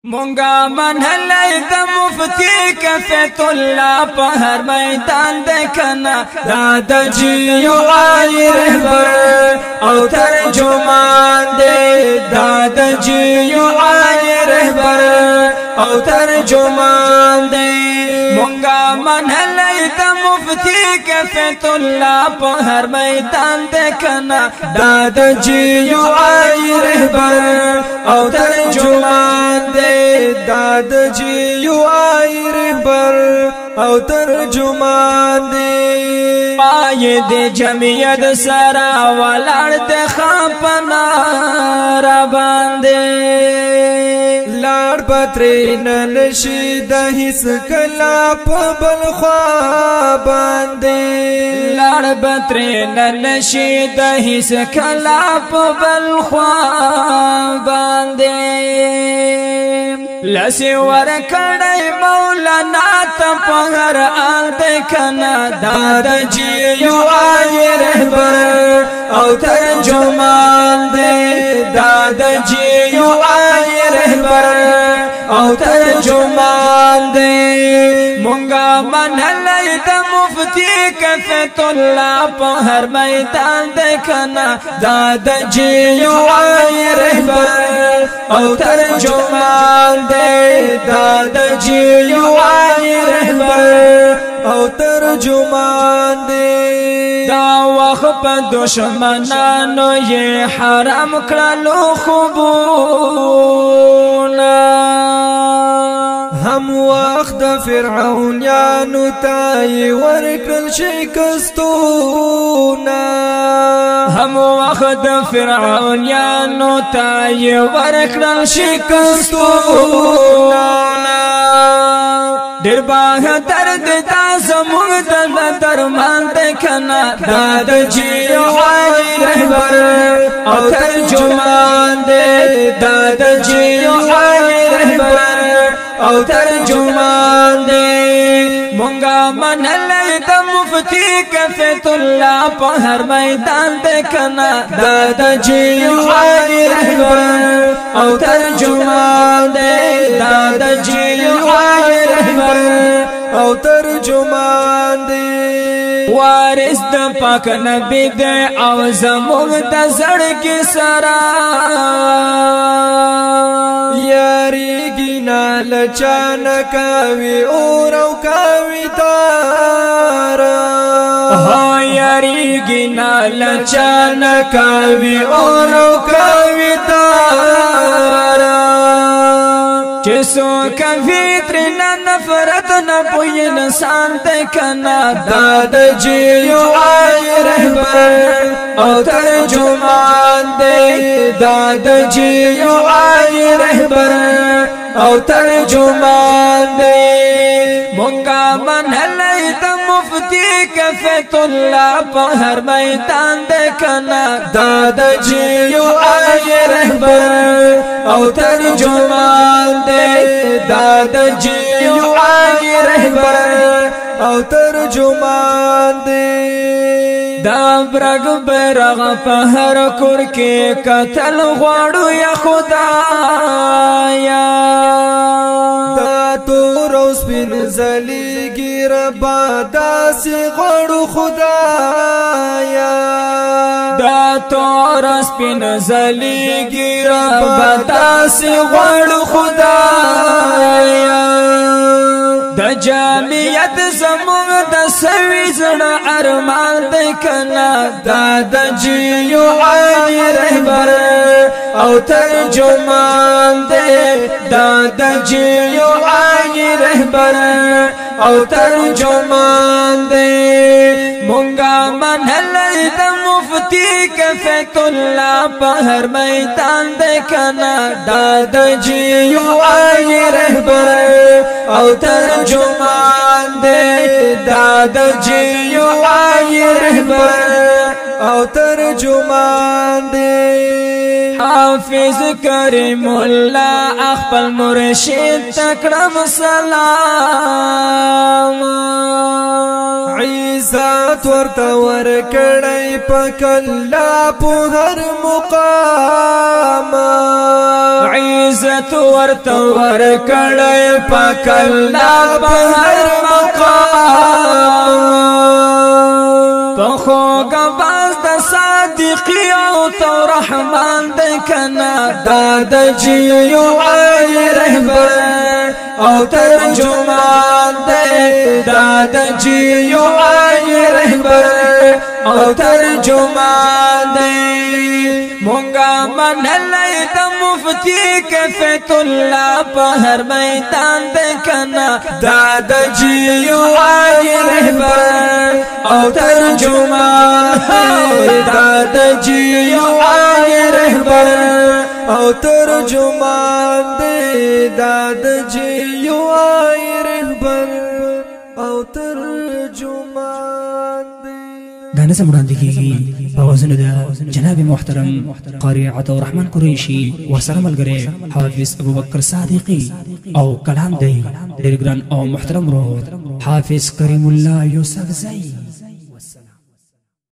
مونگا منحلی دا مفتی کفیت اللہ پا ہر میدان دیکھنا دادا جیو آئی رہبر او ترجمان دے دادا جیو آئی رہبر او ترجمان دے مونگا منحلی دا مفتی کفیت اللہ پا ہر میدان دیکھنا دادا جیو آئی رہبر او ترجمان دے دادا جیو آئی رہبر او ترجمان دے آئی دے جمعیت سرا والار دے خاپنا را باندے لار پتری نلشی دا حس کلا پا بلخوا باندے لار پتری نلشی دا حس کلا پا بلخوا باندے لسی ورکڑی مولانا تپغر آل دیکھنا دادا جیو آئی رہبر او ترجمان دے دادا جیو آئی رہبر او ترجمان دے مونگا منحلی دا مفتی کفیت اللہ پا ہر میدان دیکھنا دادا جیو آئی رہبر او ترجمان دے دادا جیو آئی رہبر او ترجمان دے دا وقت پا دشمنانو یہ حرام کرلو خوبونا هم وقت فرعون یانو تای ورکل شکستونا هم وقت فرعون یانو تای ورکل شکستونا در باغ درد دا زمون دل درمان دیکھنا دادا جیو آئی رہبر او ترجمان دے دادا جیو آئی رہبر او ترجمان دے مونگا منحلی دا مفتی کفیت اللہ پا ہر میدان دیکھنا دادا جیو آئی رہبر او ترجمان دے دادا جیو آئی رہبر او ترجمان دے وارث دا پاک نبی دے او زمون دا زڑکی سرا یاری گینا لچانا کاوی اورو کاوی تارا یاری گینا لچانا کاوی اورو کاوی تارا جسو کبھی ترنا نفرت نہ پوئی انسان دیکھنا دادا جیو آئی رہبر او ترجمان دے دادا جیو آئی رہبر او ترجمان دے مونگا منحلی دا مفتی کفیت اللہ پا ہر میدان دیکھنا دادا جیو آئی رہبر او ترجمان دے دادا جیو آئی رہبر او ترجمان دے دا برگ برغ پہر کر کے قتل غوڑو یا خدایا دا تو روز بن زلی گیر بادا سی غوڑو خدایا دا تو روز بن زلی گیر بادا سی غوڑو خدایا دا جامعیت زمون دا سوی زڑا ارمان دیکھنا دادا جیو آئی رہبر او ترجمان دے دادا جیو آئی رہبر او ترجمان دے مونگا منحلی دا مفتی کفیت اللہ پا ہر میدان دیکھنا دادا جیو آئی رہبر او ترجمان دے دادا جیو آئی رہبر او ترجمان دے او حافظ کریم الله خپل مرشد تکړم سلام عزت ورته ورکړی پکلا په هر مقام عزت ورته ورکړی پکلا په هر مقام پخو گواز د صادقی او تو رحمان د کنا داد جیو ای رهبر او ترجمان دے داد جیو ای رهبر او ترجمان دے مونگا من لید مفتی کفت اللہ پہر میدان دے کنا داد جیو ای رهبر او ترجمان داد جیو ای رهبر او ترجمان دے داد جیو ای رهبر او ترجمان دے دا نظم وړاندې کیږي په وزن د جناب محترم قاری عطا الرحمن قریشي ورسره ملګری حافظ ابوبکر صادقی او کلام دی ډېر ګران او محترم روح حافظ کریم الله یوسف زئی